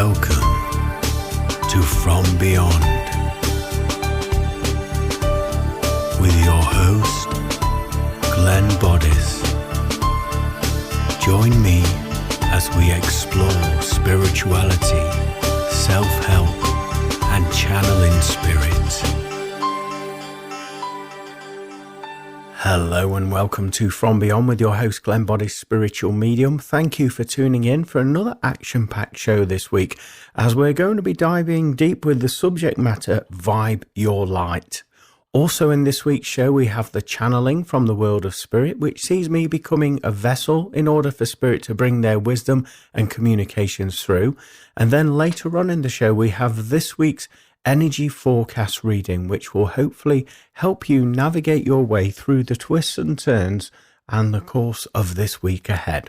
Welcome to From Beyond with your host, Glenn Boddice. Join me as we explore spirituality, self-help, and channeling spirit. Hello and welcome to From Beyond with your host Glenn Boddice, spiritual medium. Thank you for tuning in for another action-packed show this week as we're going to be diving deep with the subject matter, Vibe Your Light. Also in this week's show we have the channeling from the world of spirit, which sees me becoming a vessel in order for spirit to bring their wisdom and communications through. And then later on in the show we have this week's energy forecast reading, which will hopefully help you navigate your way through the twists and turns and the course of this week ahead.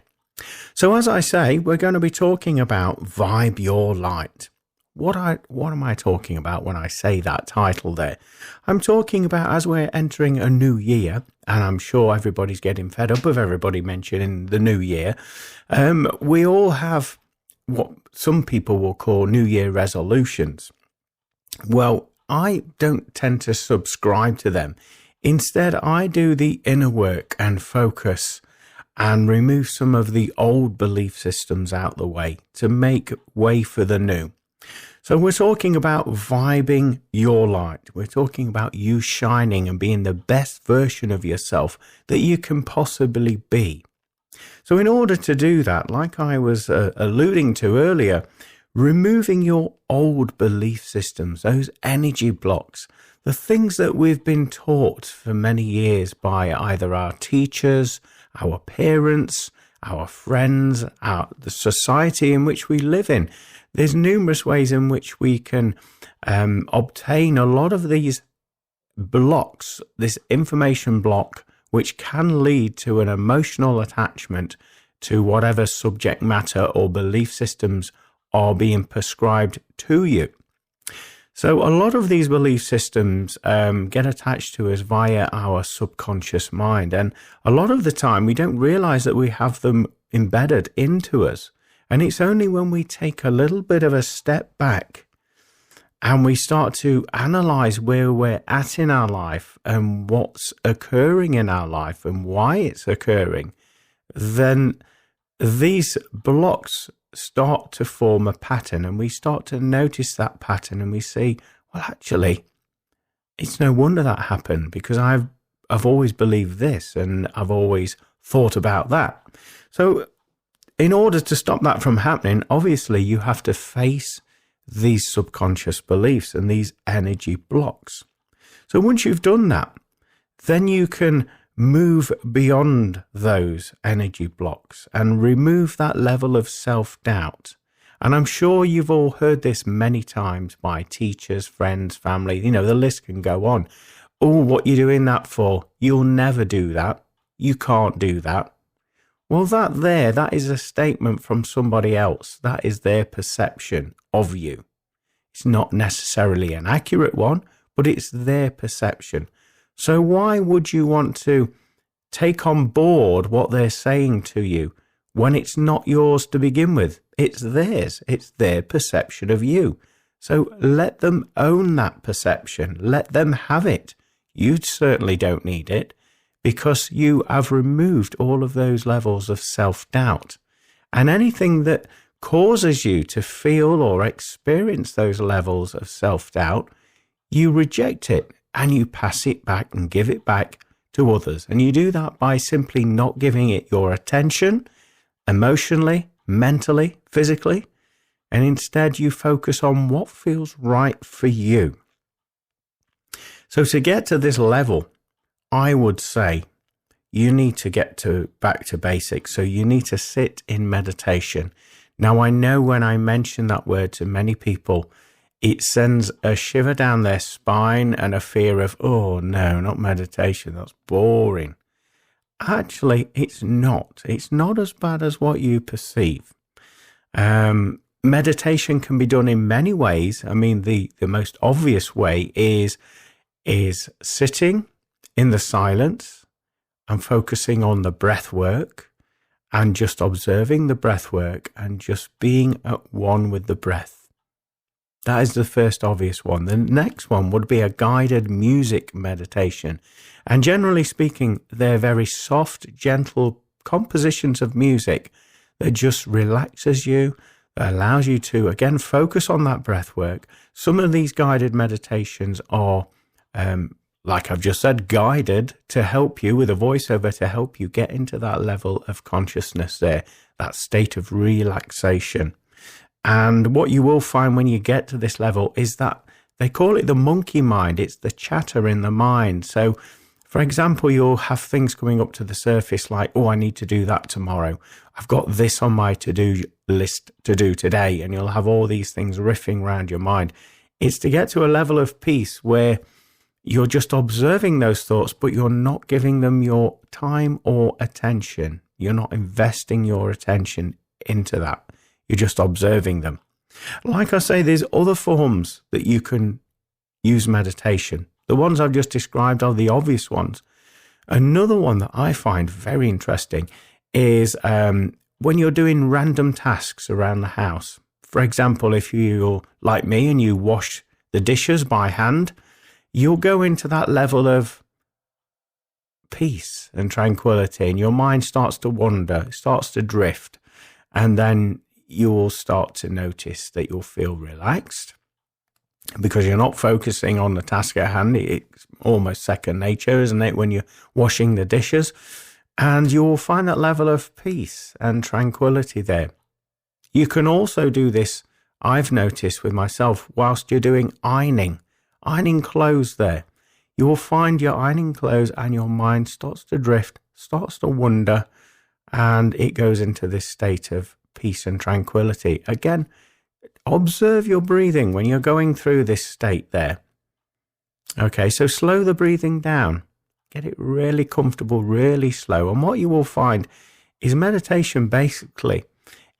So as I say, we're going to be talking about Vibe Your Light. What am I talking about when I say that title there? I'm talking about as we're entering a new year, and I'm sure everybody's getting fed up of everybody mentioning the new year. We all have what some people will call New Year resolutions. Well, I don't tend to subscribe to them. Instead, I do the inner work and focus and remove some of the old belief systems out the way to make way for the new. So we're talking about vibing your light. We're talking about you shining and being the best version of yourself that you can possibly be. So in order to do that, like I was alluding to earlier, removing your old belief systems, those energy blocks, the things that we've been taught for many years by either our teachers, our parents, our friends, the society in which we live in. There's numerous ways in which we can obtain a lot of these blocks, this information block, which can lead to an emotional attachment to whatever subject matter or belief systems are being prescribed to you. So a lot of these belief systems get attached to us via our subconscious mind, and a lot of the time we don't realize that we have them embedded into us. And it's only when we take a little bit of a step back and we start to analyze where we're at in our life and what's occurring in our life and why it's occurring, then these blocks start to form a pattern, and we start to notice that pattern and we see, well, actually, it's no wonder that happened because I've always believed this and I've always thought about that. So in order to stop that from happening, obviously you have to face these subconscious beliefs and these energy blocks. So once you've done that, then you can move beyond those energy blocks and remove that level of self-doubt. And I'm sure you've all heard this many times by teachers, friends, family, the list can go on. Oh, what are you doing that for? You'll never do that. You can't do that. Well, that is a statement from somebody else. That is their perception of you. It's not necessarily an accurate one, but it's their perception. So why would you want to take on board what they're saying to you when it's not yours to begin with? It's theirs. It's their perception of you. So let them own that perception. Let them have it. You certainly don't need it because you have removed all of those levels of self-doubt. And anything that causes you to feel or experience those levels of self-doubt, you reject it. And you pass it back and give it back to others. And you do that by simply not giving it your attention, emotionally, mentally, physically. And instead you focus on what feels right for you. So to get to this level, I would say you need to get back to basics. So you need to sit in meditation. Now I know when I mention that word to many people, it sends a shiver down their spine and a fear of, oh no, not meditation, that's boring. Actually, it's not. It's not as bad as what you perceive. Meditation can be done in many ways. I mean, the most obvious way is sitting in the silence and focusing on the breath work and just observing the breath work and just being at one with the breath. That is the first obvious one. The next one would be a guided music meditation. And generally speaking, they're very soft, gentle compositions of music that just relaxes you, that allows you to, again, focus on that breath work. Some of these guided meditations are, like I've just said, guided to help you with a voiceover to help you get into that level of consciousness there, that state of relaxation. And what you will find when you get to this level is that they call it the monkey mind. It's the chatter in the mind. So, for example, you'll have things coming up to the surface like, oh, I need to do that tomorrow. I've got this on my to-do list to do today. And you'll have all these things riffing around your mind. It's to get to a level of peace where you're just observing those thoughts, but you're not giving them your time or attention. You're not investing your attention into that. You're just observing them. Like I say, there's other forms that you can use meditation. The ones I've just described are the obvious ones. Another one that I find very interesting is when you're doing random tasks around the house. For example, if you're like me and you wash the dishes by hand, you'll go into that level of peace and tranquility, and your mind starts to wander, it starts to drift, and then you'll start to notice that you'll feel relaxed because you're not focusing on the task at hand. It's almost second nature, isn't it, when you're washing the dishes? And you'll find that level of peace and tranquility there. You can also do this, I've noticed with myself, whilst you're doing ironing clothes there. You will find you're ironing clothes and your mind starts to drift, starts to wander, and it goes into this state of peace and tranquility. Again, observe your breathing when you're going through this state there. Okay, so slow the breathing down. Get it really comfortable, really slow. And what you will find is meditation basically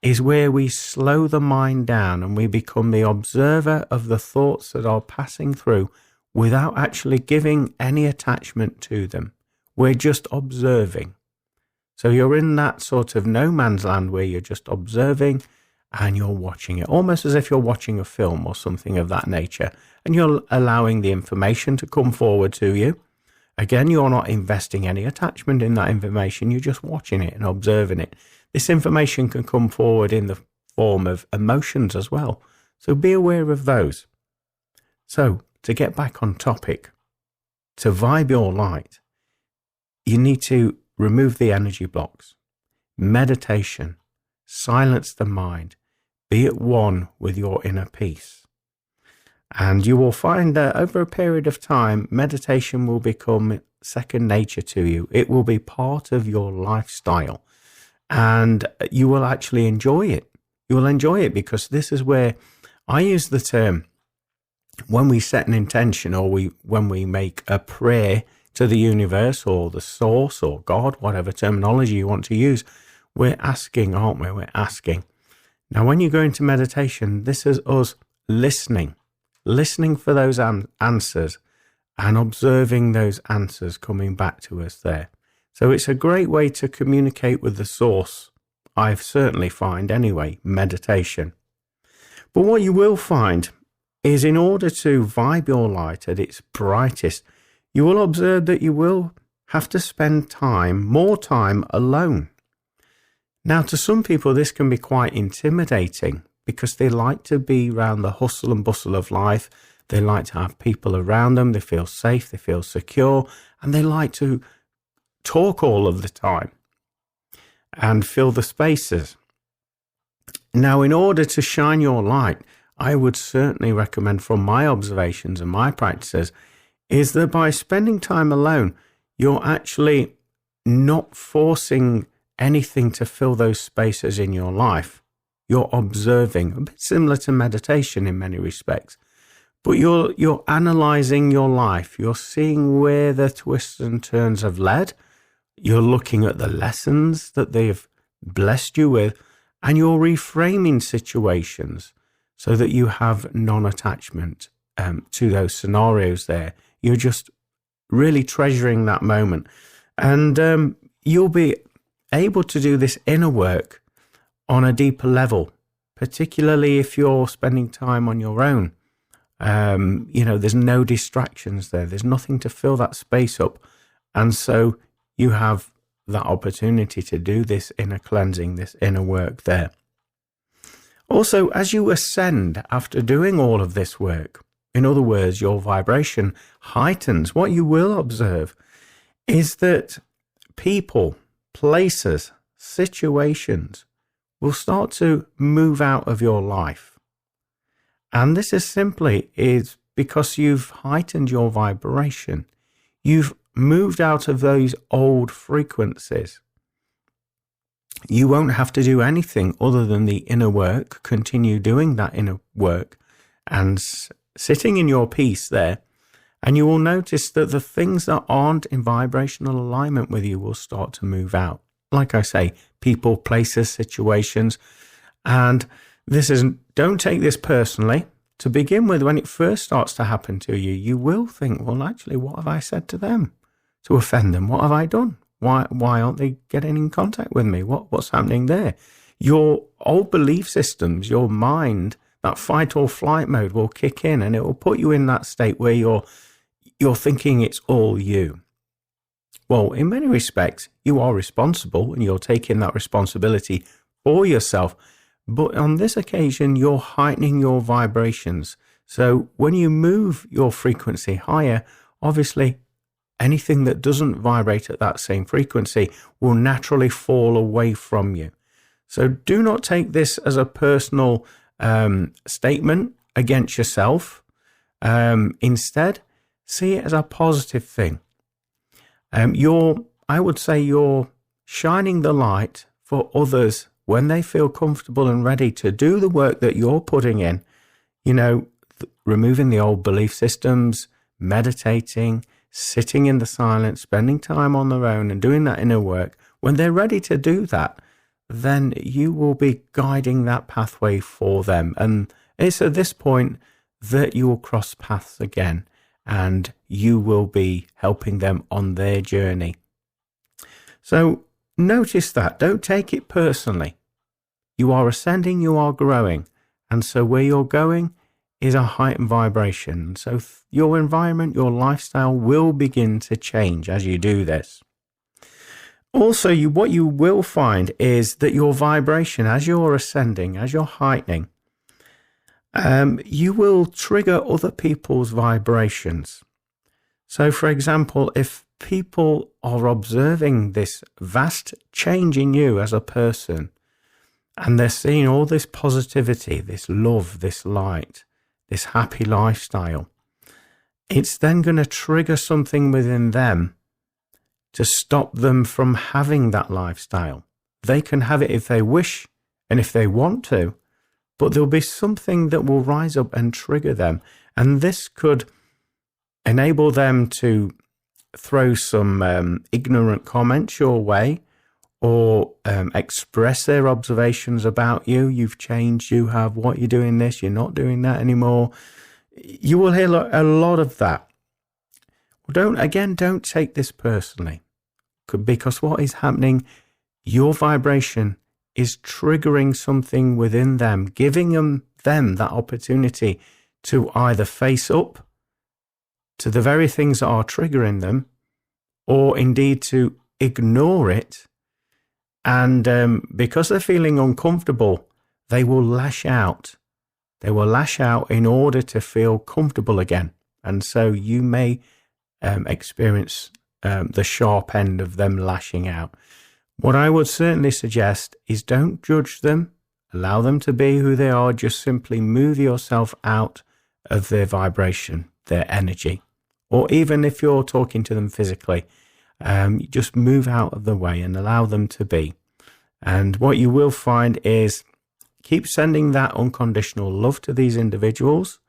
is where we slow the mind down and we become the observer of the thoughts that are passing through without actually giving any attachment to them. We're just observing. So you're in that sort of no man's land where you're just observing and you're watching it, almost as if you're watching a film or something of that nature, and you're allowing the information to come forward to you. Again, you're not investing any attachment in that information, you're just watching it and observing it. This information can come forward in the form of emotions as well, so be aware of those. So, to get back on topic, to vibe your light, you need to remove the energy blocks, meditation, silence the mind, be at one with your inner peace. And you will find that over a period of time, meditation will become second nature to you. It will be part of your lifestyle and you will actually enjoy it. You will enjoy it because this is where I use the term, when we set an intention or when we make a prayer to the universe or the source or God, whatever terminology you want to use, we're asking, aren't we? We're asking. Now, when you go into meditation, this is us listening for those answers and observing those answers coming back to us there. So it's a great way to communicate with the source. I've certainly find anyway, meditation. But what you will find is in order to vibe your light at its brightest, you will observe that you will have to spend more time alone. Now, to some people, this can be quite intimidating because they like to be around the hustle and bustle of life. They like to have people around them. They feel safe, they feel secure, and they like to talk all of the time and fill the spaces. Now, in order to shine your light, I would certainly recommend, from my observations and my practices, is that by spending time alone, you're actually not forcing anything to fill those spaces in your life. You're observing, a bit similar to meditation in many respects, but you're analyzing your life. You're seeing where the twists and turns have led. You're looking at the lessons that they've blessed you with, and you're reframing situations so that you have non-attachment to those scenarios there. You're just really treasuring that moment. And you'll be able to do this inner work on a deeper level, particularly if you're spending time on your own. There's no distractions there. There's nothing to fill that space up. And so you have that opportunity to do this inner cleansing, this inner work there. Also, as you ascend after doing all of this work, in other words, your vibration heightens, what you will observe is that people, places, situations will start to move out of your life. And this is because you've heightened your vibration. You've moved out of those old frequencies. You won't have to do anything other than the inner work, continue doing that inner work and sitting in your peace there. And you will notice that the things that aren't in vibrational alignment with you will start to move out. Like I say, people, places, situations. And don't take this personally. To begin with, when it first starts to happen to you, you will think, well, actually, what have I said to them to offend them? What have I done? Why aren't they getting in contact with me? What's happening there? Your old belief systems, your mind, that fight or flight mode will kick in, and it will put you in that state where you're thinking it's all you. Well, in many respects, you are responsible and you're taking that responsibility for yourself. But on this occasion, you're heightening your vibrations. So when you move your frequency higher, obviously anything that doesn't vibrate at that same frequency will naturally fall away from you. So do not take this as a personal statement against yourself. Instead, see it as a positive thing. I would say you're shining the light for others when they feel comfortable and ready to do the work that you're putting in, removing the old belief systems, meditating, sitting in the silence, spending time on their own and doing that inner work. When they're ready to do that, then you will be guiding that pathway for them. And it's at this point that you will cross paths again and you will be helping them on their journey. So notice that. Don't take it personally. You are ascending, you are growing. And so where you're going is a heightened vibration. So your environment, your lifestyle will begin to change as you do this. Also, what you will find is that your vibration, as you're ascending, as you're heightening, you will trigger other people's vibrations. So, for example, if people are observing this vast change in you as a person, and they're seeing all this positivity, this love, this light, this happy lifestyle, it's then going to trigger something within them to stop them from having that lifestyle. They can have it if they wish and if they want to, but there'll be something that will rise up and trigger them. And this could enable them to throw some ignorant comments your way, or express their observations about you. You've changed, you have, what you're doing this, you're not doing that anymore. You will hear a lot of that. Don't take this personally, because what is happening, your vibration is triggering something within them, giving them that opportunity to either face up to the very things that are triggering them, or indeed to ignore it. And because they're feeling uncomfortable, they will lash out. They will lash out in order to feel comfortable again. And so you may experience the sharp end of them lashing out. What I would certainly suggest is don't judge them. Allow them to be who they are. Just simply move yourself out of their vibration, their energy. Or even if you're talking to them physically, just move out of the way and allow them to be. And what you will find is keep sending that unconditional love to these individuals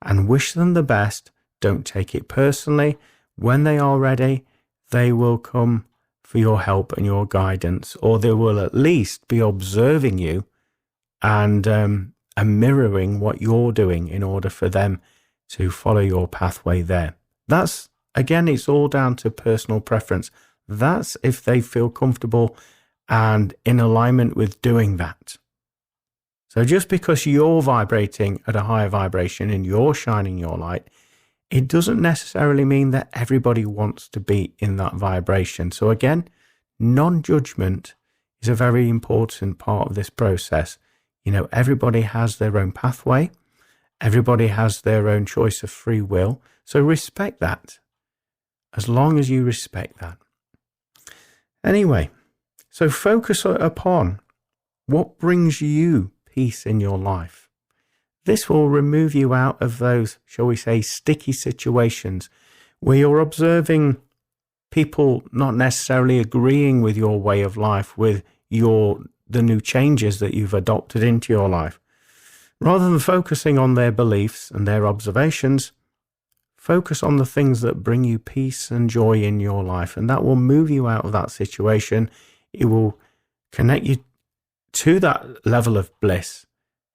and wish them the best. Don't take it personally. When they are ready, they will come for your help and your guidance, or they will at least be observing you and mirroring what you're doing in order for them to follow your pathway there. That's, again, it's all down to personal preference. That's if they feel comfortable and in alignment with doing that. So just because you're vibrating at a higher vibration and you're shining your light, it doesn't necessarily mean that everybody wants to be in that vibration. So again, non-judgment is a very important part of this process. Everybody has their own pathway. Everybody has their own choice of free will. So respect that, as long as you respect that. Anyway, so focus upon what brings you peace in your life. This will remove you out of those, shall we say, sticky situations where you're observing people not necessarily agreeing with your way of life, with the new changes that you've adopted into your life. Rather than focusing on their beliefs and their observations, focus on the things that bring you peace and joy in your life, and that will move you out of that situation. It will connect you to that level of bliss,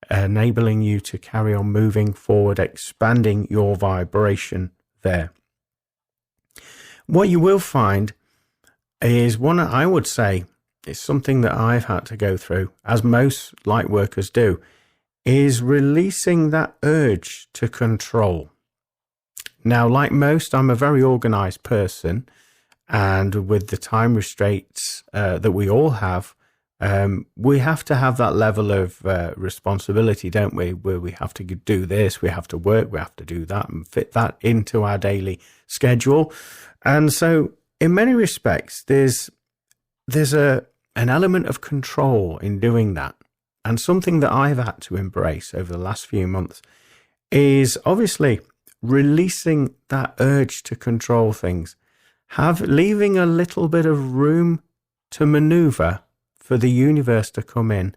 enabling you to carry on moving forward, expanding your vibration there. What you will find is I would say, it's something that I've had to go through, as most light workers do, is releasing that urge to control. Now, like most, I'm a very organized person, and with the time restraints that we all have, we have to have that level of responsibility, don't we? Where we have to do this, we have to work, we have to do that, and fit that into our daily schedule. And so, in many respects, there's an element of control in doing that. And something that I've had to embrace over the last few months is obviously releasing that urge to control things, leaving a little bit of room to maneuver for the universe to come in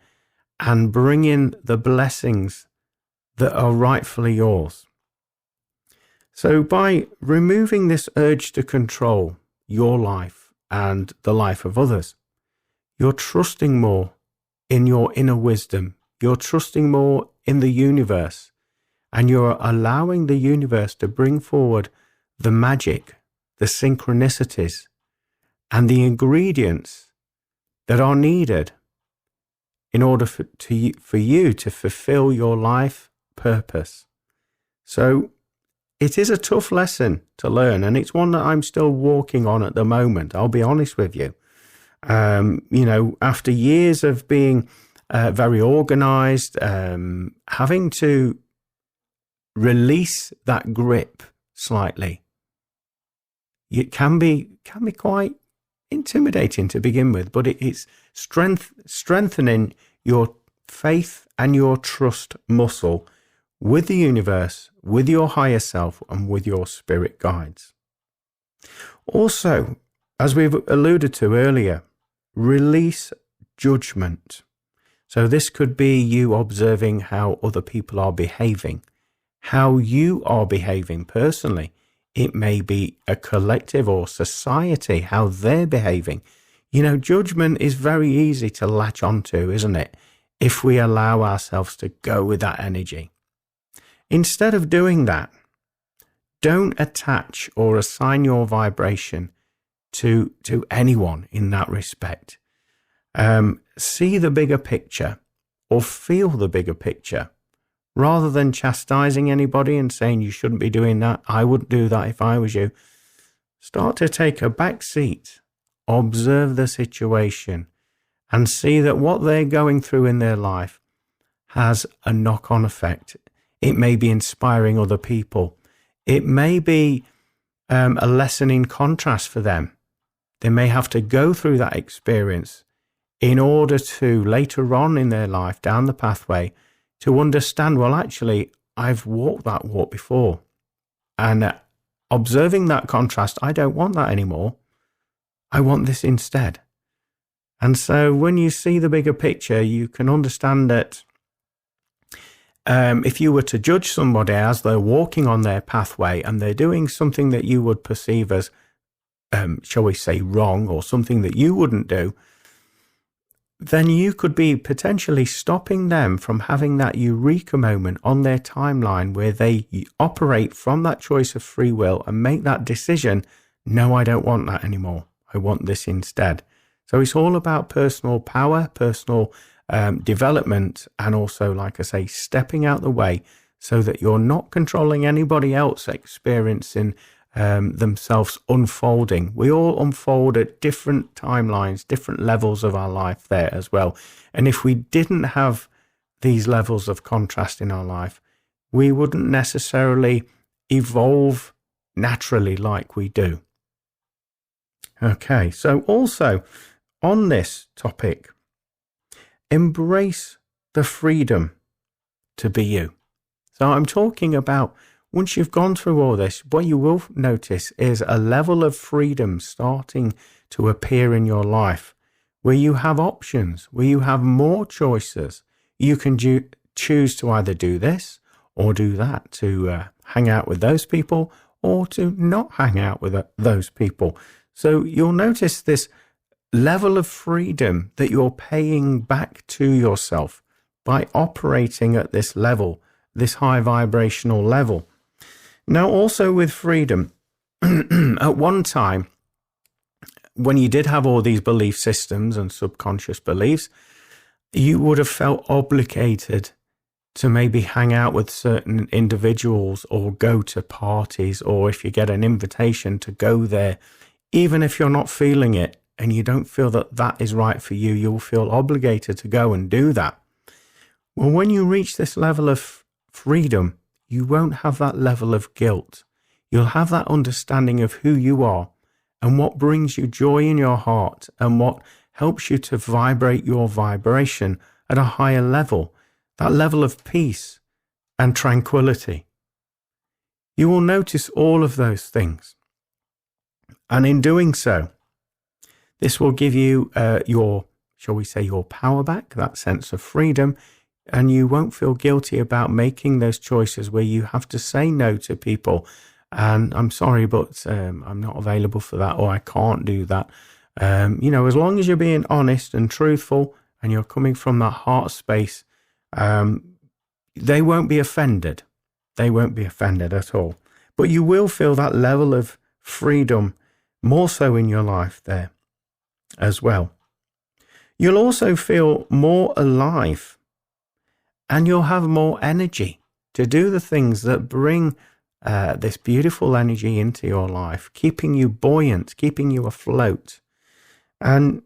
and bring in the blessings that are rightfully yours. So by removing this urge to control your life and the life of others, you're trusting more in your inner wisdom. You're trusting more in the universe, and you're allowing the universe to bring forward the magic, the synchronicities, and the ingredients that are needed in order for you to fulfill your life purpose. So it is a tough lesson to learn, and it's one that I'm still walking on at the moment. I'll be honest with you. After years of being very organized, having to release that grip slightly, it can be quite intimidating to begin with, but it's strengthening your faith and your trust muscle with the universe, with your higher self, and with your spirit guides. Also, as we've alluded to earlier, release judgment. So this could be you observing how other people are behaving, how you are behaving personally. It may be a collective or society, how they're behaving. Judgment is very easy to latch onto, isn't it? If we allow ourselves to go with that energy. Instead of doing that, don't attach or assign your vibration to anyone in that respect. See the bigger picture, or feel the bigger picture. Rather than chastising anybody and saying you shouldn't be doing that, I wouldn't do that if I was you. Start to take a back seat, observe the situation, and see that what they're going through in their life has a knock-on effect. It may be inspiring other people. It may be a lesson in contrast for them. They may have to go through that experience in order to later on in their life, down the pathway, to understand, well, actually, I've walked that walk before. And observing that contrast, I don't want that anymore. I want this instead. And so when you see the bigger picture, you can understand that if you were to judge somebody as they're walking on their pathway and they're doing something that you would perceive as, shall we say, wrong, or something that you wouldn't do, then you could be potentially stopping them from having that eureka moment on their timeline where they operate from that choice of free will and make that decision, no, I don't want that anymore. I want this instead. So it's all about personal power, personal development, and also, like I say, stepping out the way so that you're not controlling anybody else experiencing themselves unfolding. We all unfold at different timelines, different levels of our life there as well. And if we didn't have these levels of contrast in our life, we wouldn't necessarily evolve naturally like we do. Okay, so also on this topic, embrace the freedom to be you. So I'm talking about once you've gone through all this, what you will notice is a level of freedom starting to appear in your life where you have options, where you have more choices. You can choose to either do this or do that, to hang out with those people or to not hang out with those people. So you'll notice this level of freedom that you're paying back to yourself by operating at this level, this high vibrational level. Now, also with freedom, at one time, when you did have all these belief systems and subconscious beliefs, you would have felt obligated to maybe hang out with certain individuals or go to parties, or if you get an invitation to go there, even if you're not feeling it and you don't feel that that is right for you, you'll feel obligated to go and do that. Well, when you reach this level of freedom, you won't have that level of guilt. You'll have that understanding of who you are and what brings you joy in your heart and what helps you to vibrate your vibration at a higher level, that level of peace and tranquility. You will notice all of those things. And in doing so, this will give you your, shall we say, your power back, that sense of freedom, and you won't feel guilty about making those choices where you have to say no to people. And I'm sorry, but I'm not available for that, or I can't do that. As long as you're being honest and truthful and you're coming from that heart space, they won't be offended. They won't be offended at all. But you will feel that level of freedom more so in your life there as well. You'll also feel more alive, and you'll have more energy to do the things that bring this beautiful energy into your life, keeping you buoyant, keeping you afloat. And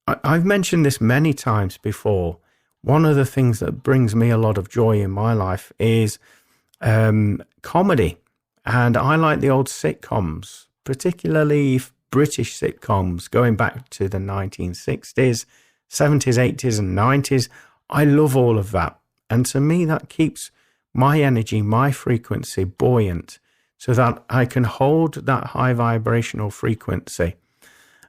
I've mentioned this many times before. One of the things that brings me a lot of joy in my life is comedy. And I like the old sitcoms, particularly British sitcoms going back to the 1960s, 70s, 80s and 90s. I love all of that. And to me, that keeps my energy, my frequency buoyant so that I can hold that high vibrational frequency.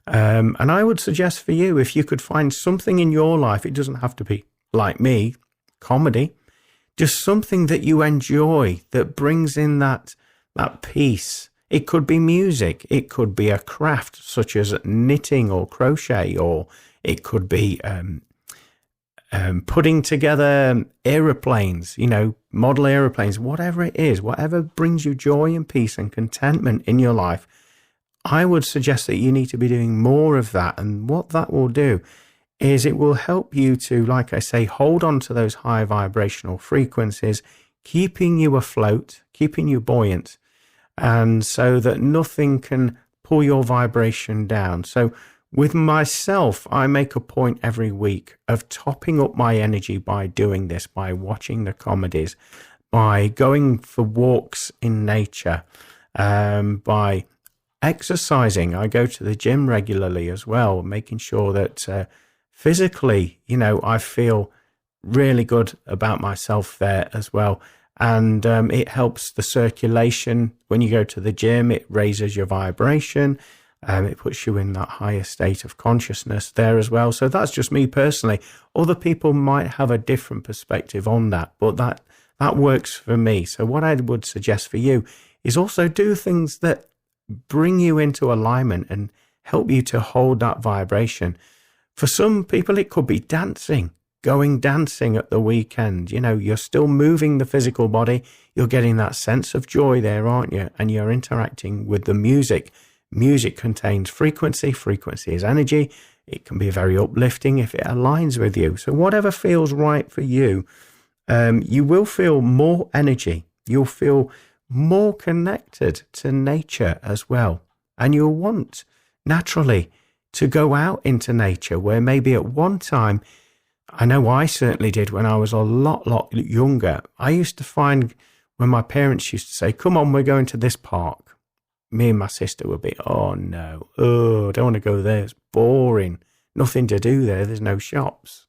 And I would suggest for you, if you could find something in your life, it doesn't have to be like me, comedy, just something that you enjoy that brings in that peace. It could be music. It could be a craft such as knitting or crochet, or it could be putting together aeroplanes, model aeroplanes, whatever it is, whatever brings you joy and peace and contentment in your life. I would suggest that you need to be doing more of that. And what that will do is it will help you to, like I say, hold on to those high vibrational frequencies, keeping you afloat, keeping you buoyant, and so that nothing can pull your vibration down. So with myself, I make a point every week of topping up my energy by doing this, by watching the comedies, by going for walks in nature, by exercising. I go to the gym regularly as well, making sure that physically, I feel really good about myself there as well. And it helps the circulation. When you go to the gym, it raises your vibration. It puts you in that higher state of consciousness there as well. So that's just me personally. Other people might have a different perspective on that, but that works for me. So what I would suggest for you is also do things that bring you into alignment and help you to hold that vibration. For some people, it could be dancing. Going dancing at the weekend, you're still moving the physical body. You're getting that sense of joy there, aren't you? And you're interacting with the music. Music contains frequency. Frequency is energy. It can be very uplifting if it aligns with you. So whatever feels right for you, you will feel more energy. You'll feel more connected to nature as well. And you'll want naturally to go out into nature where maybe at one time, I know I certainly did when I was a lot younger. I used to find when my parents used to say, come on, we're going to this park. Me and my sister would be, oh no, I don't want to go there. It's boring. Nothing to do there. There's no shops,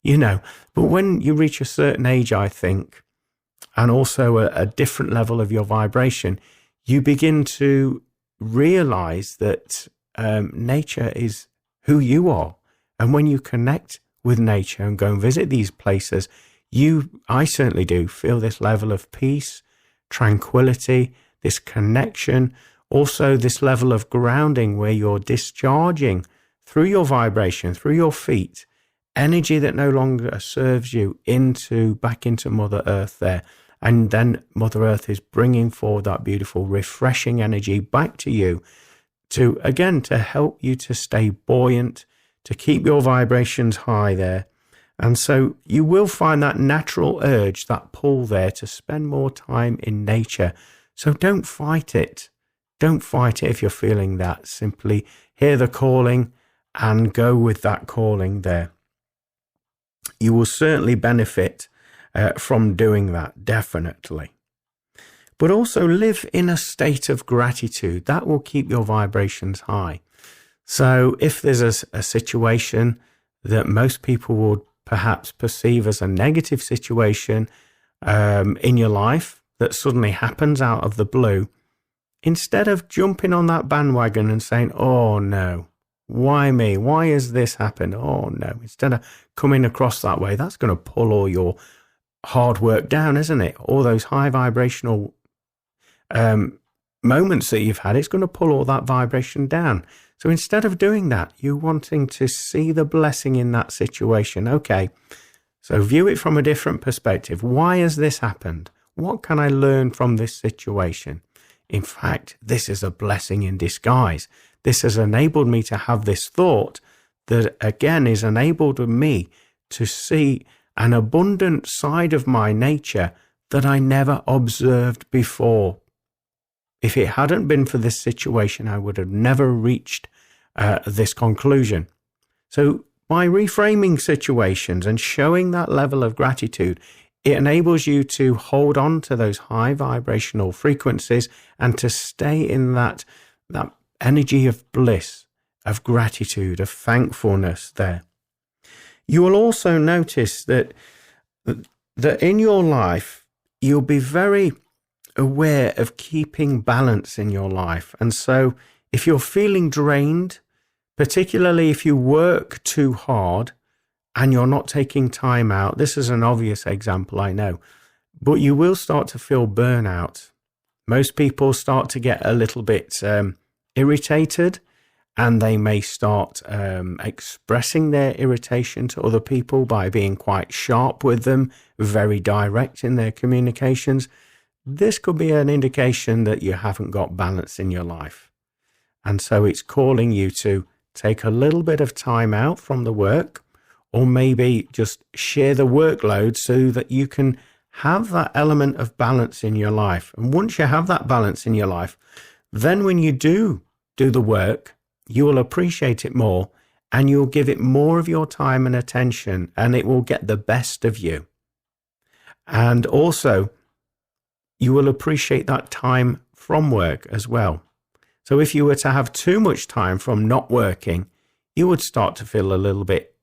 But when you reach a certain age, I think, and also a different level of your vibration, you begin to realize that nature is who you are. And when you connect with nature and go and visit these places, I certainly do feel this level of peace, tranquility, this connection, also this level of grounding where you're discharging through your vibration, through your feet, energy that no longer serves you back into Mother Earth there. And then Mother Earth is bringing forward that beautiful, refreshing energy back to you to help you to stay buoyant, to keep your vibrations high there. And so you will find that natural urge, that pull there to spend more time in nature. So don't fight it. Don't fight it if you're feeling that. Simply hear the calling and go with that calling there. You will certainly benefit from doing that, definitely. But also live in a state of gratitude. That will keep your vibrations high. So if there's a situation that most people would perhaps perceive as a negative situation in your life that suddenly happens out of the blue, instead of jumping on that bandwagon and saying, oh no, why me? Why has this happened? Oh no. Instead of coming across that way, that's going to pull all your hard work down, isn't it? All those high vibrational moments that you've had, it's going to pull all that vibration down. So instead of doing that, you're wanting to see the blessing in that situation. Okay, so view it from a different perspective. Why has this happened? What can I learn from this situation? In fact, this is a blessing in disguise. This has enabled me to have this thought that again is enabled me to see an abundant side of my nature that I never observed before. If it hadn't been for this situation, I would have never reached this conclusion. So by reframing situations and showing that level of gratitude, it enables you to hold on to those high vibrational frequencies and to stay in that energy of bliss, of gratitude, of thankfulness there. You will also notice that in your life, you'll be very aware of keeping balance in your life. And so if you're feeling drained, particularly if you work too hard and you're not taking time out, this is an obvious example, I know, but you will start to feel burnout. Most people start to get a little bit irritated, and they may start expressing their irritation to other people by being quite sharp with them, very direct in their communications. This could be an indication that you haven't got balance in your life. And so it's calling you to take a little bit of time out from the work, or maybe just share the workload so that you can have that element of balance in your life. And once you have that balance in your life, then when you do the work, you will appreciate it more and you'll give it more of your time and attention, and it will get the best of you. And also, you will appreciate that time from work as well. So if you were to have too much time from not working, you would start to feel a little bit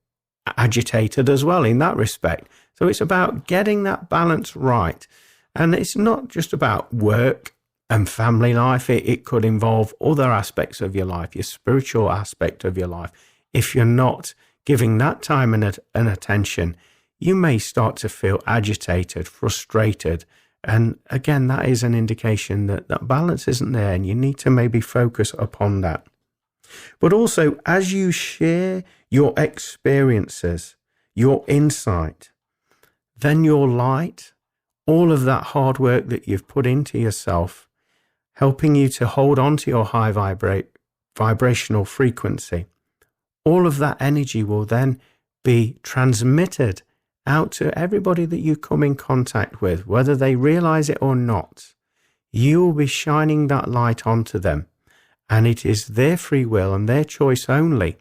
agitated as well in that respect. So it's about getting that balance right. And it's not just about work and family life. It could involve other aspects of your life, your spiritual aspect of your life. If you're not giving that time and attention, you may start to feel agitated, frustrated. And again, that is an indication that that balance isn't there, and you need to maybe focus upon that. But also, as you share your experiences, your insight, then your light, all of that hard work that you've put into yourself, helping you to hold on to your high vibrational frequency, all of that energy will then be transmitted out to everybody that you come in contact with, whether they realize it or not. You will be shining that light onto them, and it is their free will and their choice only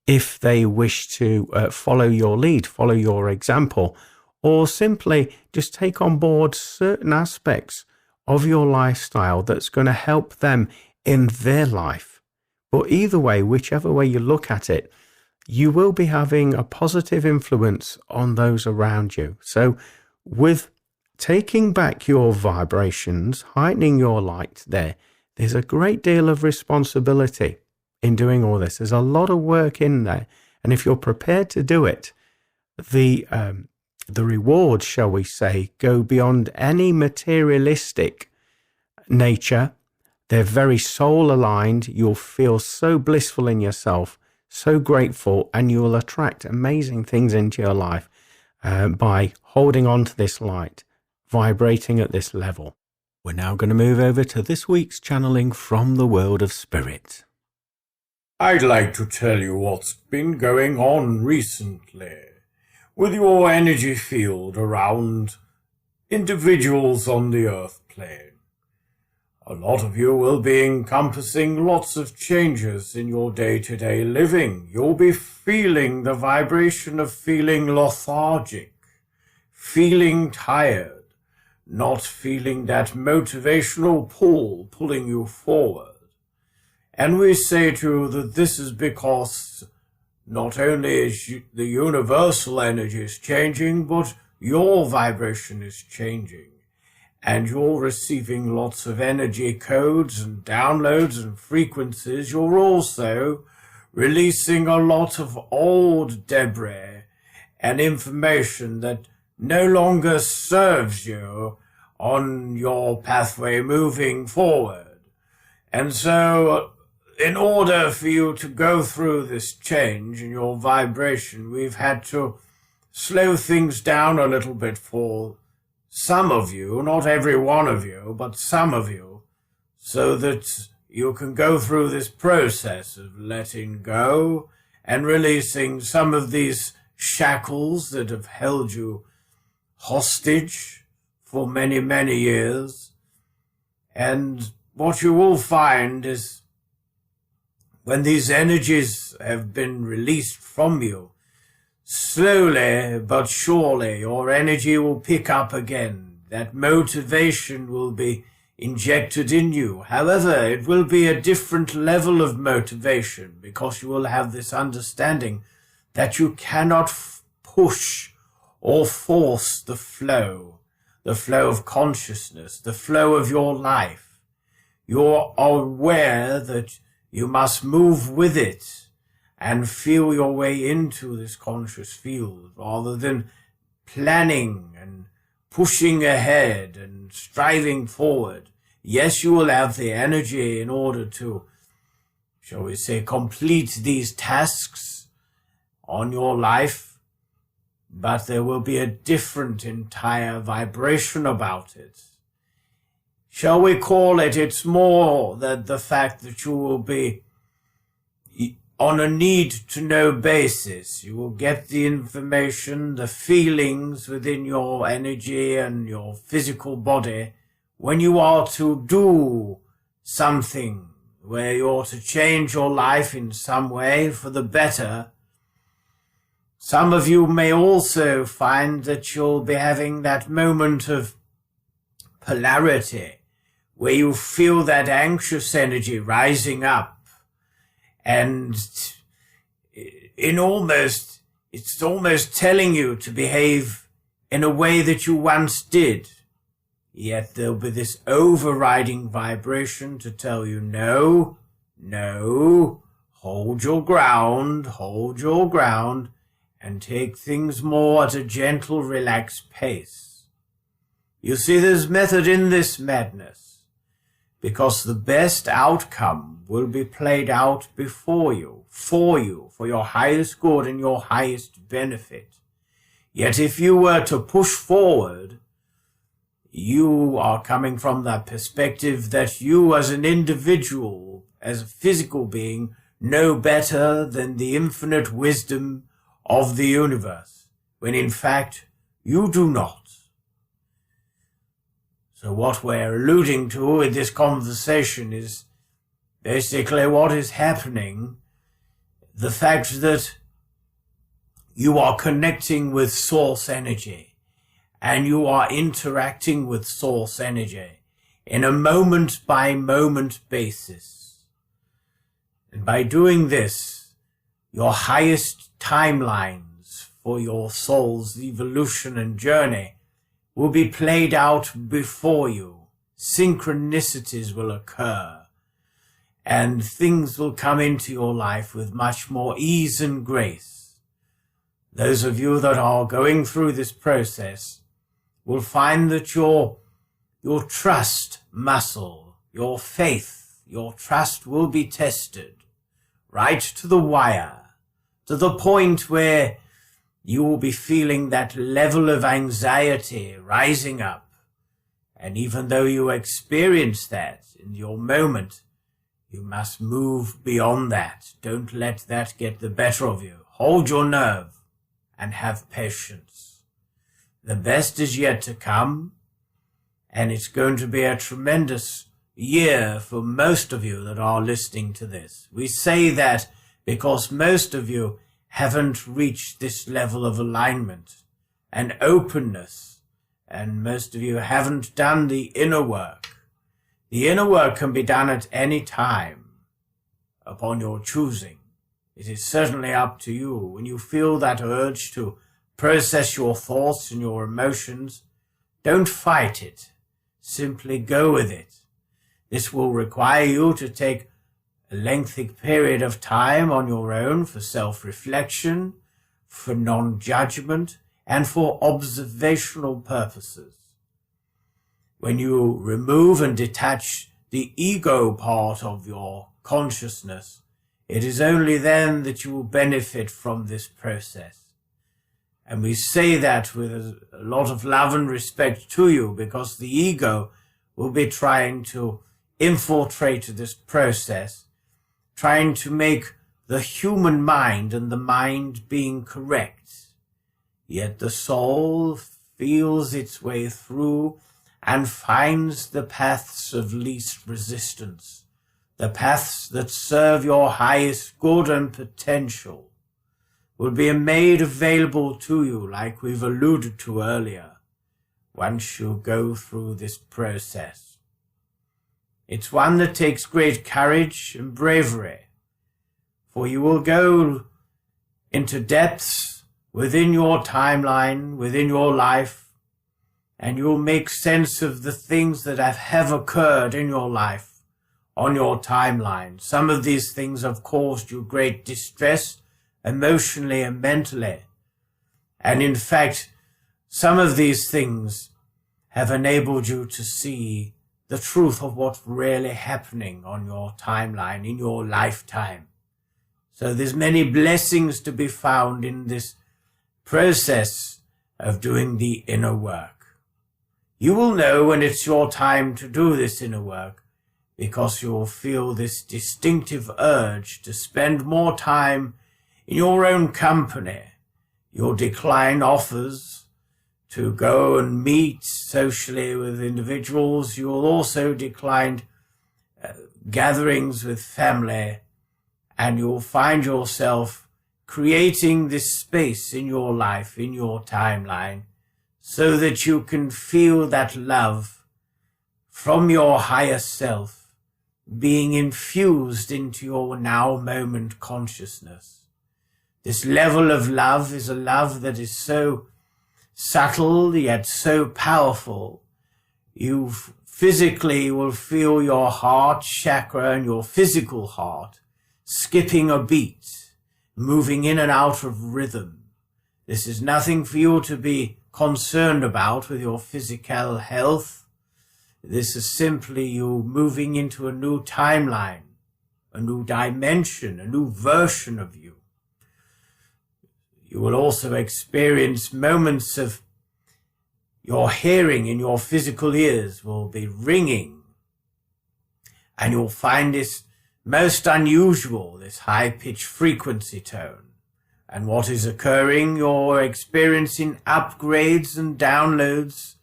if they wish to follow your lead, follow your example, or simply just take on board certain aspects of your lifestyle that's going to help them in their life. But either way, whichever way you look at it, you will be having a positive influence on those around you. So with taking back your vibrations, heightening your light there's a great deal of responsibility in doing all this. There's a lot of work in there. And if you're prepared to do it, the rewards, shall we say, go beyond any materialistic nature. They're very soul aligned. You'll feel so blissful in yourself, so grateful, and you will attract amazing things into your life by holding on to this light, vibrating at this level. We're now going to move over to this week's channeling from the world of spirit. I'd like to tell you what's been going on recently with your energy field around individuals on the earth plane. A lot of you will be encompassing lots of changes in your day-to-day living. You'll be feeling the vibration of feeling lethargic, feeling tired, not feeling that motivational pull pulling you forward. And we say to you that this is because not only is the universal energy is changing, but your vibration is changing. And you're receiving lots of energy codes and downloads and frequencies. You're also releasing a lot of old debris and information that no longer serves you on your pathway moving forward. And so in order for you to go through this change in your vibration, we've had to slow things down a little bit for some of you, not every one of you, but some of you, so that you can go through this process of letting go and releasing some of these shackles that have held you hostage for many, many years. And what you will find is when these energies have been released from you, slowly but surely your energy will pick up again. That motivation will be injected in you. However, it will be a different level of motivation because you will have this understanding that you cannot push or force the flow of consciousness, the flow of your life. You're aware that you must move with it and feel your way into this conscious field rather than planning and pushing ahead and striving forward. Yes, you will have the energy in order to, shall we say, complete these tasks on your life, but there will be a different entire vibration about it. Shall we call it, it's more that the fact that you will be on a need-to-know basis. You will get the information, the feelings within your energy and your physical body when you are to do something, where you're to change your life in some way for the better. Some of you may also find that you'll be having that moment of polarity, where you feel that anxious energy rising up. And it's almost telling you to behave in a way that you once did. Yet there'll be this overriding vibration to tell you, no, hold your ground, and take things more at a gentle, relaxed pace. You see, there's method in this madness, because the best outcome will be played out before you, for your highest good and your highest benefit. Yet if you were to push forward, you are coming from that perspective that you as an individual, as a physical being, know better than the infinite wisdom of the universe, when in fact you do not. So what we're alluding to in this conversation is basically what is happening, the fact that you are connecting with source energy and you are interacting with source energy in a moment-by-moment basis. And by doing this, your highest timelines for your soul's evolution and journey will be played out before you. Synchronicities will occur, and things will come into your life with much more ease and grace. Those of you that are going through this process will find that your trust muscle, your faith, your trust will be tested right to the wire, to the point where you will be feeling that level of anxiety rising up. And even though you experience that in your moment, you must move beyond that. Don't let that get the better of you. Hold your nerve and have patience. The best is yet to come, and it's going to be a tremendous year for most of you that are listening to this. We say that because most of you haven't reached this level of alignment and openness, and most of you haven't done the inner work. The inner work can be done at any time upon your choosing. It is certainly up to you. When you feel that urge to process your thoughts and your emotions, don't fight it. Simply go with it. This will require you to take a lengthy period of time on your own for self-reflection, for non-judgment, and for observational purposes. When you remove and detach the ego part of your consciousness, it is only then that you will benefit from this process. And we say that with a lot of love and respect to you, because the ego will be trying to infiltrate this process, trying to make the human mind and the mind being correct. Yet the soul feels its way through and finds the paths of least resistance, the paths that serve your highest good and potential, will be made available to you, like we've alluded to earlier, once you go through this process. It's one that takes great courage and bravery, for you will go into depths within your timeline, within your life, and you'll make sense of the things that have occurred in your life on your timeline. Some of these things have caused you great distress, emotionally and mentally. And in fact, some of these things have enabled you to see the truth of what's really happening on your timeline, in your lifetime. So there's many blessings to be found in this process of doing the inner work. You will know when it's your time to do this inner work, because you'll feel this distinctive urge to spend more time in your own company. You'll decline offers to go and meet socially with individuals. You will also decline gatherings with family, and you'll find yourself creating this space in your life, in your timeline, so that you can feel that love from your higher self being infused into your now moment consciousness. This level of love is a love that is so subtle yet so powerful. You physically will feel your heart chakra and your physical heart skipping a beat, moving in and out of rhythm. This is nothing for you to be concerned about with your physical health. This is simply you moving into a new timeline, a new dimension, a new version of you. You will also experience moments of your hearing in your physical ears will be ringing, and you'll find this most unusual, this high-pitched frequency tone. And what is occurring, you're experiencing upgrades and downloads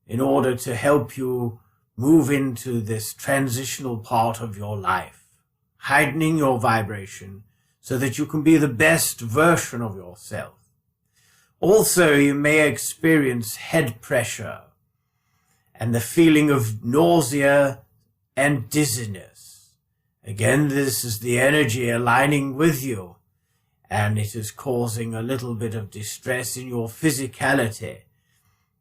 in order to help you move into this transitional part of your life, heightening your vibration so that you can be the best version of yourself. Also, you may experience head pressure and the feeling of nausea and dizziness. Again, this is the energy aligning with you, and it is causing a little bit of distress in your physicality,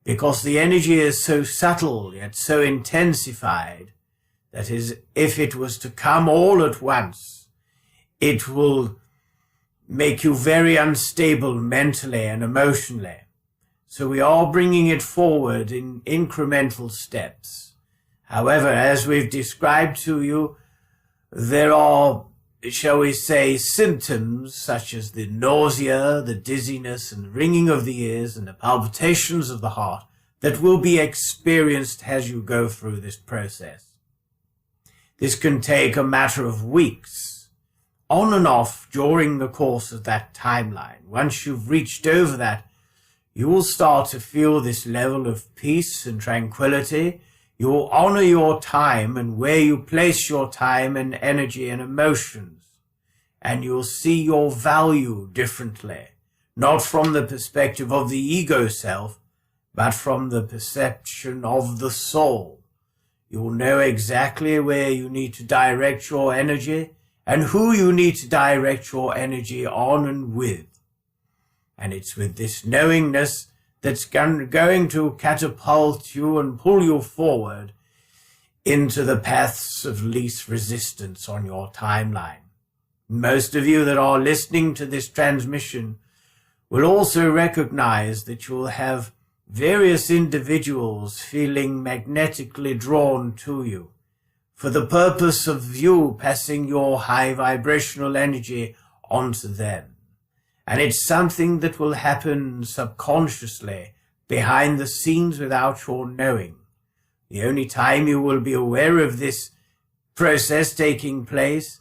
because the energy is so subtle yet so intensified that if it was to come all at once, it will make you very unstable mentally and emotionally. So we are bringing it forward in incremental steps. However, as we've described to you, there are, shall we say, symptoms such as the nausea, the dizziness and ringing of the ears and the palpitations of the heart that will be experienced as you go through this process. This can take a matter of weeks, on and off during the course of that timeline. Once you've reached over that, you will start to feel this level of peace and tranquility. You will honor your time and where you place your time and energy and emotions. And you'll see your value differently, not from the perspective of the ego self, but from the perception of the soul. You will know exactly where you need to direct your energy and who you need to direct your energy on and with. And it's with this knowingness that's going to catapult you and pull you forward into the paths of least resistance on your timeline. Most of you that are listening to this transmission will also recognize that you'll have various individuals feeling magnetically drawn to you for the purpose of you passing your high vibrational energy onto them. And it's something that will happen subconsciously, behind the scenes without your knowing. The only time you will be aware of this process taking place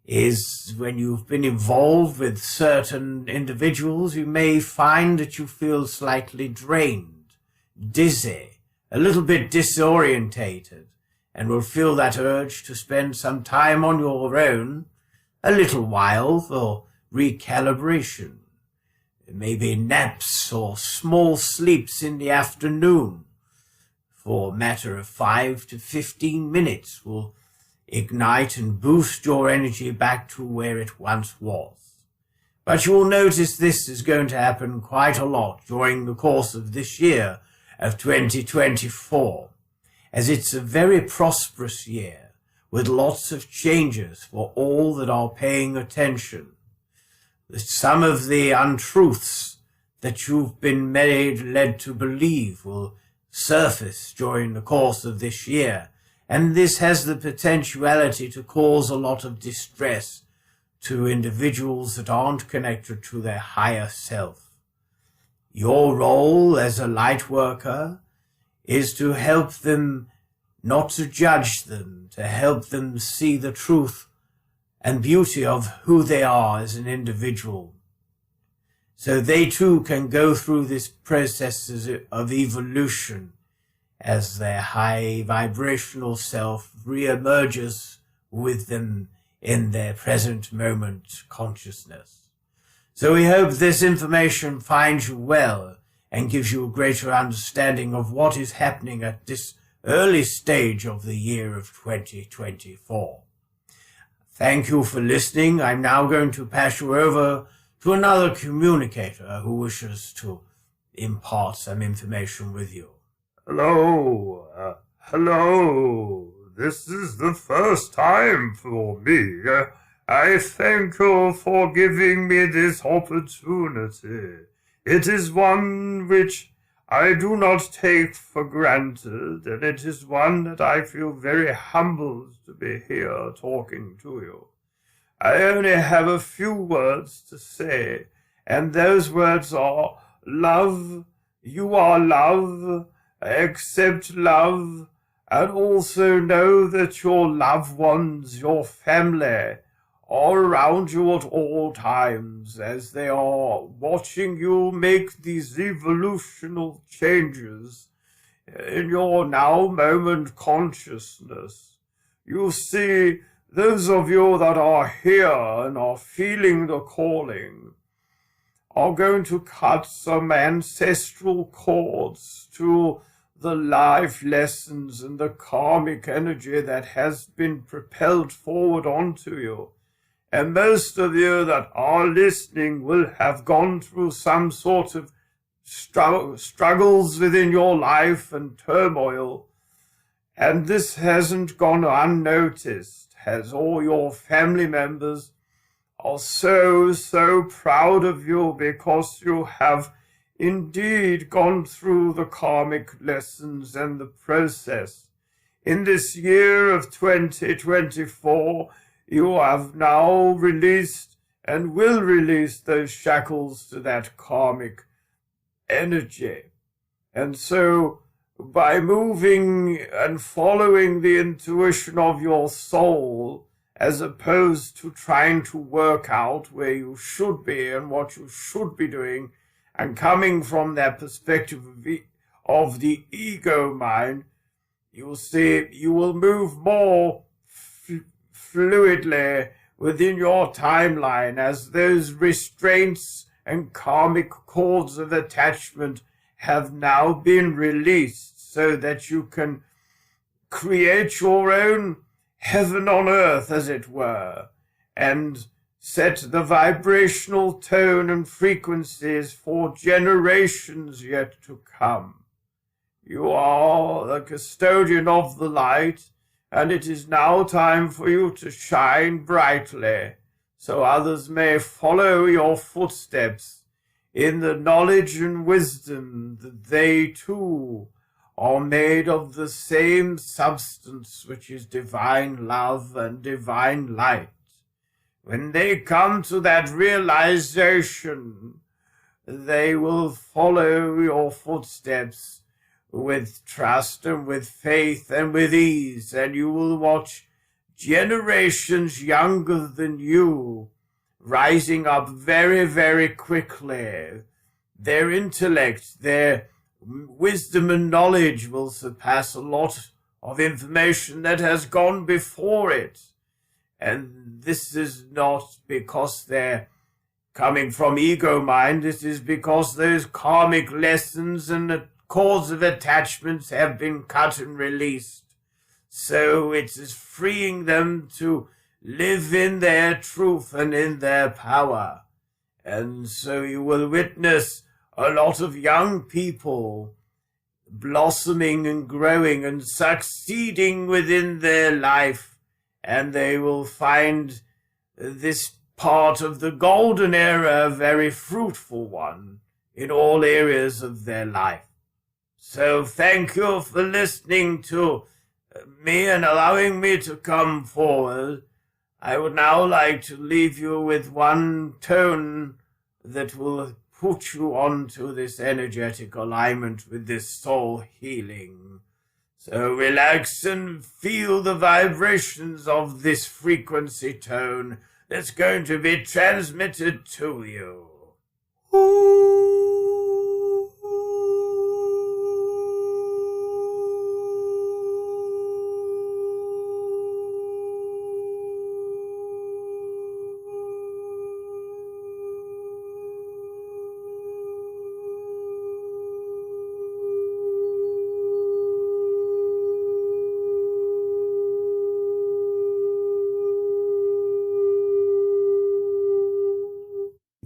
is when you've been involved with certain individuals. You may find that you feel slightly drained, dizzy, a little bit disorientated, and will feel that urge to spend some time on your own, a little while for recalibration. It may be naps or small sleeps in the afternoon. For a matter of 5 to 15 minutes will ignite and boost your energy back to where it once was. But you will notice this is going to happen quite a lot during the course of this year of 2024, as it's a very prosperous year with lots of changes for all that are paying attention. Some of the untruths that you've been led to believe will surface during the course of this year, and this has the potentiality to cause a lot of distress to individuals that aren't connected to their higher self. Your role as a light worker is to help them, not to judge them, to help them see the truth and beauty of who they are as an individual, so they too can go through this process of evolution as their high vibrational self re-emerges with them in their present moment consciousness. So we hope this information finds you well and gives you a greater understanding of what is happening at this early stage of the year of 2024. Thank you for listening. I'm now going to pass you over to another communicator who wishes to impart some information with you. Hello. This is the first time for me. I thank you for giving me this opportunity. It is one which I do not take for granted, and it is one that I feel very humbled to be here talking to you. I only have a few words to say, and those words are love, you are love, accept love, And also know that your loved ones, your family, are around you at all times as they are watching you make these evolutional changes in your now moment consciousness. You see, those of you that are here and are feeling the calling are going to cut some ancestral cords to the life lessons and the karmic energy that has been propelled forward onto you. And most of you that are listening will have gone through some sort of struggles within your life and turmoil. And this hasn't gone unnoticed, as all your family members are so proud of you because you have indeed gone through the karmic lessons and the process. In this year of 2024, you have now released and will release those shackles to that karmic energy. And so, by moving and following the intuition of your soul, as opposed to trying to work out where you should be and what you should be doing, and coming from that perspective of the ego mind, you'll see you will move more fluidly within your timeline as those restraints and karmic cords of attachment have now been released so that you can create your own heaven on earth, as it were, and set the vibrational tone and frequencies for generations yet to come. You are the custodian of the light, and it is now time for you to shine brightly, so others may follow your footsteps in the knowledge and wisdom that they too are made of the same substance which is divine love and divine light. When they come to that realization, they will follow your footsteps with trust and with faith and with ease, and you will watch generations younger than you rising up very quickly. Their intellect, their wisdom and knowledge will surpass a lot of information that has gone before it. And this is not because they're coming from ego mind. This is because those karmic lessons and the cords of attachments have been cut and released. So it is freeing them to live in their truth and in their power. And so you will witness a lot of young people blossoming and growing and succeeding within their life, and they will find this part of the golden era a very fruitful one in all areas of their life. So thank you for listening to me and allowing me to come forward. I would now like to leave you with one tone that will put you onto this energetic alignment with this soul healing. So relax and feel the vibrations of this frequency tone that's going to be transmitted to you.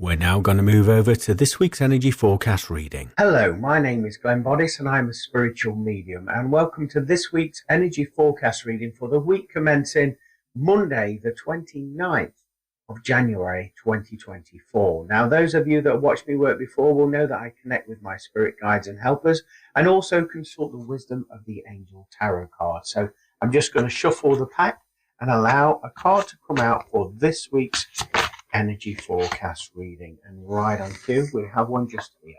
We're now going to move over to this week's energy forecast reading. Hello, my name is Glenn Boddice and I'm a spiritual medium, and welcome to this week's energy forecast reading for the week commencing Monday the 29th of January 2024. Now, those of you that have watched me work before will know that I connect with my spirit guides and helpers and also consult the wisdom of the angel tarot card. So I'm just going to shuffle the pack and allow a card to come out for this week's energy forecast reading, and right on cue we have one just here.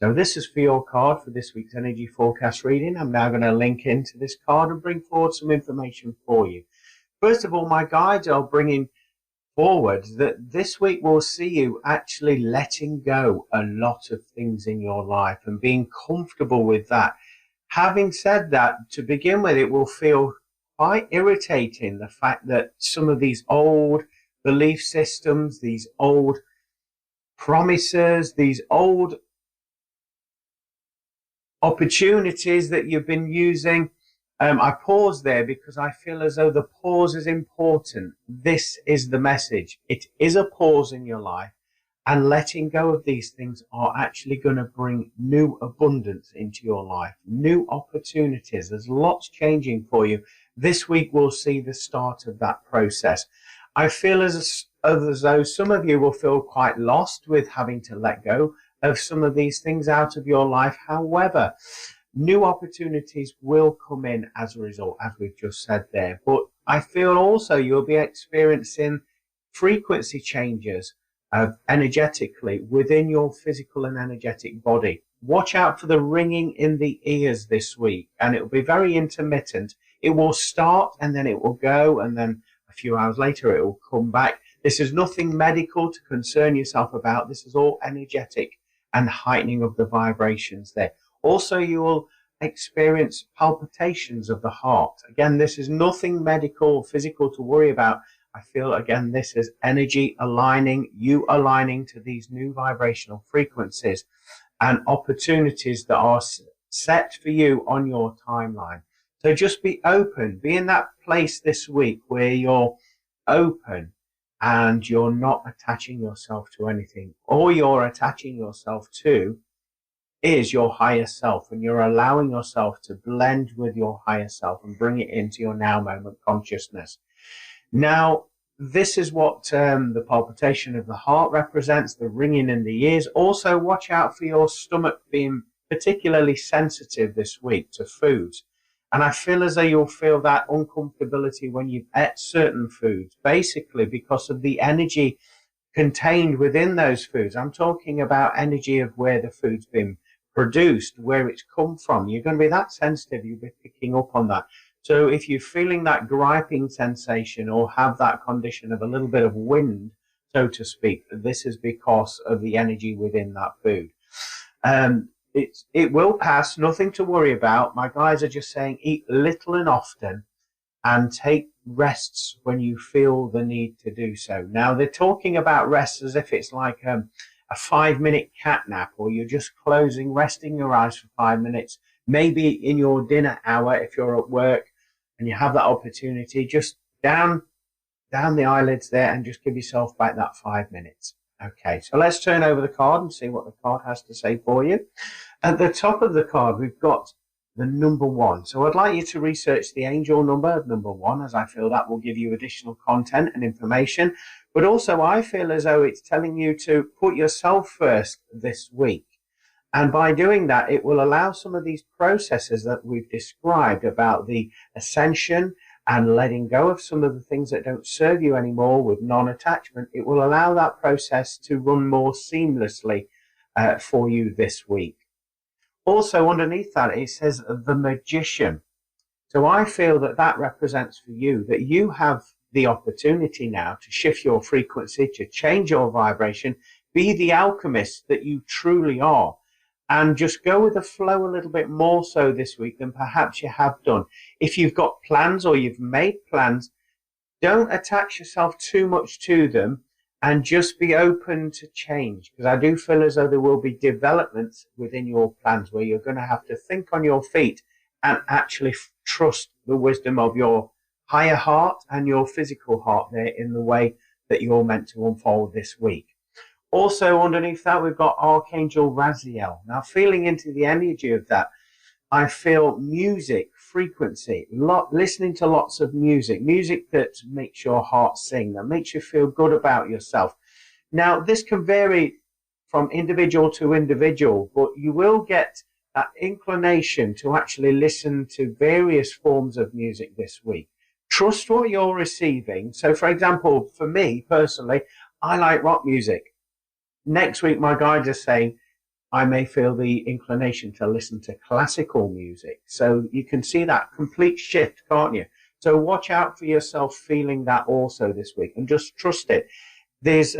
So this is for your card for this week's energy forecast reading. I'm now going to link into this card and bring forward some information for you. First of all, my guides are bringing forward that this week will see you actually letting go a lot of things in your life and being comfortable with that. Having said that, to begin with, it will feel quite irritating, the fact that some of these old belief systems, these old promises, these old opportunities that you've been using. I pause there because I feel as though the pause is important. This is the message. It is a pause in your life, and letting go of these things are actually going to bring new abundance into your life, new opportunities. There's lots changing for you. This week we'll see the start of that process. I feel as though some of you will feel quite lost with having to let go of some of these things out of your life. However, new opportunities will come in as a result, as we've just said there. But I feel also you'll be experiencing frequency changes energetically within your physical and energetic body. Watch out for the ringing in the ears this week, and it will be very intermittent. It will start and then it will go, and then a few hours later it will come back. This is nothing medical to concern yourself about. This is all energetic and heightening of the vibrations there. Also, you will experience palpitations of the heart. Again, this is nothing medical or physical to worry about. I feel, again, this is energy aligning, you aligning to these new vibrational frequencies and opportunities that are set for you on your timeline. So just be open. Be in that place this week where you're open and you're not attaching yourself to anything. All you're attaching yourself to is your higher self, and you're allowing yourself to blend with your higher self and bring it into your now moment consciousness. Now, this is what the palpitation of the heart represents, the ringing in the ears. Also, watch out for your stomach being particularly sensitive this week to foods. And I feel as though you'll feel that uncomfortability when you've ate certain foods, basically because of the energy contained within those foods. I'm talking about energy of where the food's been produced, where it's come from. You're going to be that sensitive, you'll be picking up on that. So if you're feeling that griping sensation or have that condition of a little bit of wind, so to speak, this is because of the energy within that food. It will pass, nothing to worry about. My guys are just saying eat little and often and take rests when you feel the need to do so. Now, they're talking about rest as if it's like a 5-minute cat nap, or you're just resting your eyes for 5 minutes, maybe in your dinner hour if you're at work and you have that opportunity, just down the eyelids there and just give yourself back that 5 minutes. Okay, so let's turn over the card and see what the card has to say for you. At the top of the card, we've got the number 1. So I'd like you to research the angel number 1, as I feel that will give you additional content and information. But also, I feel as though it's telling you to put yourself first this week. And by doing that, it will allow some of these processes that we've described about the ascension and letting go of some of the things that don't serve you anymore with non-attachment. It will allow that process to run more seamlessly for you this week. Also, underneath that, it says the magician. So I feel that that represents for you that you have the opportunity now to shift your frequency, to change your vibration, be the alchemist that you truly are, and just go with the flow a little bit more so this week than perhaps you have done. If you've got plans or you've made plans, don't attach yourself too much to them and just be open to change, because I do feel as though there will be developments within your plans where you're going to have to think on your feet and actually trust the wisdom of your higher heart and your physical heart there in the way that you're meant to unfold this week. Also underneath that, we've got Archangel Raziel. Now, feeling into the energy of that, I feel music, frequency, listening to lots of music that makes your heart sing, that makes you feel good about yourself. Now, this can vary from individual to individual, but you will get that inclination to actually listen to various forms of music this week. Trust what you're receiving. So, for example, for me personally, I like rock music. Next week, my guides are saying, I may feel the inclination to listen to classical music. So you can see that complete shift, can't you? So watch out for yourself feeling that also this week, and just trust it. There's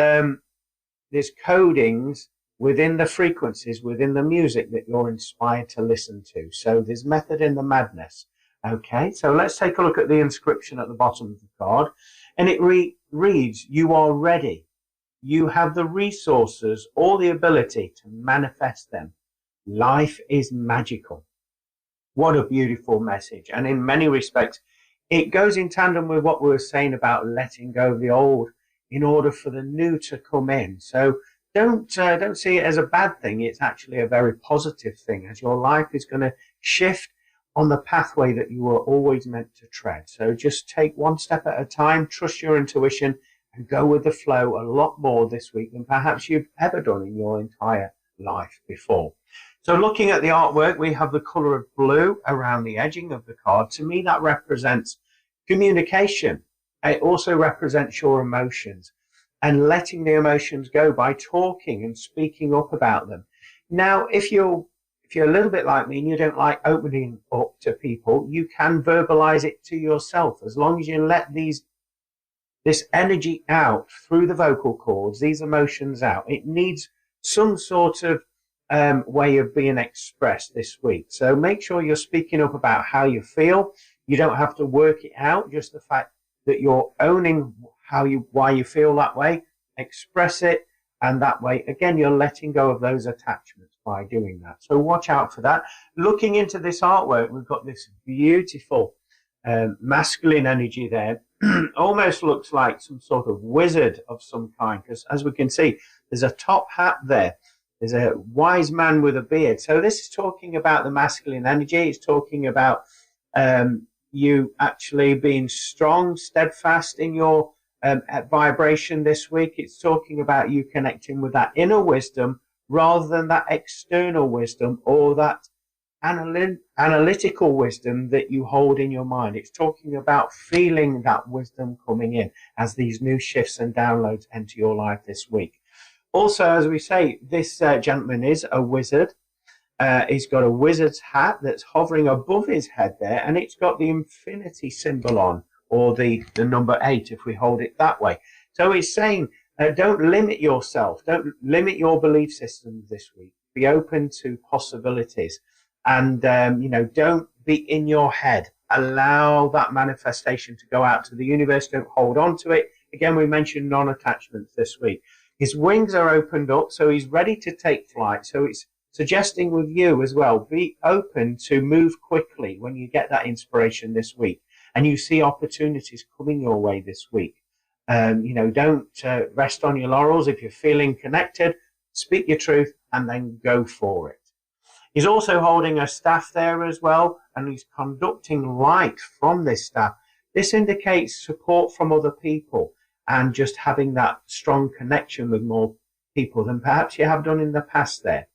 codings within the frequencies, within the music that you're inspired to listen to. So there's method in the madness. Okay, so let's take a look at the inscription at the bottom of the card. And it reads, you are ready. You have the resources or the ability to manifest them. Life is magical. What a beautiful message. And in many respects, it goes in tandem with what we were saying about letting go of the old in order for the new to come in. So don't see it as a bad thing. It's actually a very positive thing, as your life is going to shift on the pathway that you were always meant to tread. So just take one step at a time, trust your intuition, and go with the flow a lot more this week than perhaps you've ever done in your entire life before. So looking at the artwork, we have the color of blue around the edging of the card. To me, that represents communication. It also represents your emotions and letting the emotions go by talking and speaking up about them. Now, if you're a little bit like me and you don't like opening up to people, you can verbalize it to yourself. As long as you let this energy out through the vocal cords, these emotions out, it needs some sort of way of being expressed this week. So make sure you're speaking up about how you feel. You don't have to work it out, just the fact that you're owning why you feel that way, express it, and that way, again, you're letting go of those attachments by doing that. So watch out for that. Looking into this artwork, we've got this beautiful masculine energy there. Almost looks like some sort of wizard of some kind, because as we can see, there's a top hat there. There's a wise man with a beard. So this is talking about the masculine energy. It's talking about you actually being strong, steadfast in your vibration this week. It's talking about you connecting with that inner wisdom rather than that external wisdom or that analytical wisdom that you hold in your mind. It's talking about feeling that wisdom coming in as these new shifts and downloads enter your life this week. Also, as we say, this gentleman is a wizard. He's got a wizard's hat that's hovering above his head there, and it's got the infinity symbol on, or the number 8 if we hold it that way. So it's saying, don't limit yourself. Don't limit your belief systems this week. Be open to possibilities. And, don't be in your head. Allow that manifestation to go out to the universe. Don't hold on to it. Again, we mentioned non-attachments this week. His wings are opened up, so he's ready to take flight. So it's suggesting with you as well, be open to move quickly when you get that inspiration this week and you see opportunities coming your way this week. Don't rest on your laurels. If you're feeling connected, speak your truth and then go for it. He's also holding a staff there as well, and he's conducting light from this staff. This indicates support from other people and just having that strong connection with more people than perhaps you have done in the past there.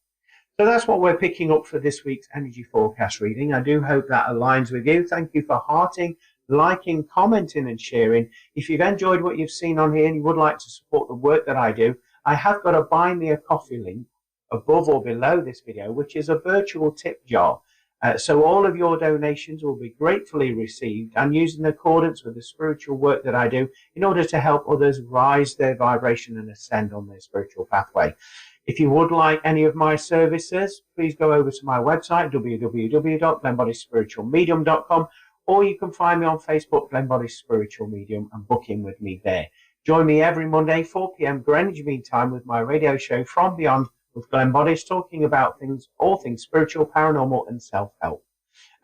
So that's what we're picking up for this week's energy forecast reading. I do hope that aligns with you. Thank you for hearting, liking, commenting and sharing. If you've enjoyed what you've seen on here and you would like to support the work that I do, I have got a Buy Me a Coffee link above or below this video, which is a virtual tip jar. So all of your donations will be gratefully received and used in accordance with the spiritual work that I do in order to help others rise their vibration and ascend on their spiritual pathway. If you would like any of my services, please go over to my website, www.glennboddicespiritualmedium.com, or you can find me on Facebook, Glenn Boddice Spiritual Medium, and book in with me there. Join me every Monday, 4 p.m. Greenwich Mean Time with my radio show From Beyond with Glenn Boddice, talking about all things spiritual, paranormal, and self-help.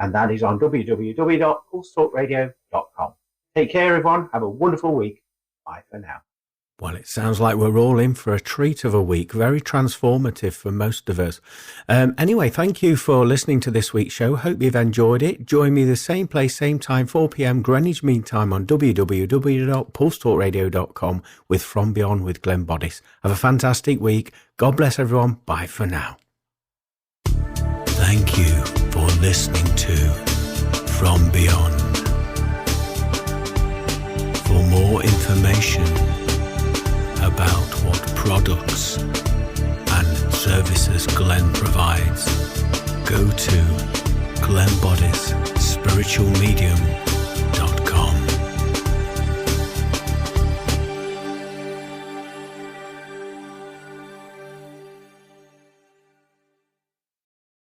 And that is on www.pulsetalkradio.com. Take care, everyone. Have a wonderful week. Bye for now. Well, it sounds like we're all in for a treat of a week. Very transformative for most of us. Anyway, thank you for listening to this week's show. Hope you've enjoyed it. Join me the same place, same time, 4 p.m. Greenwich Mean Time on www.pulsetalkradio.com with From Beyond with Glenn Boddice. Have a fantastic week. God bless everyone. Bye for now. Thank you for listening to From Beyond. For more information about what products and services Glenn provides. Go to Glenn Boddice Spiritual Medium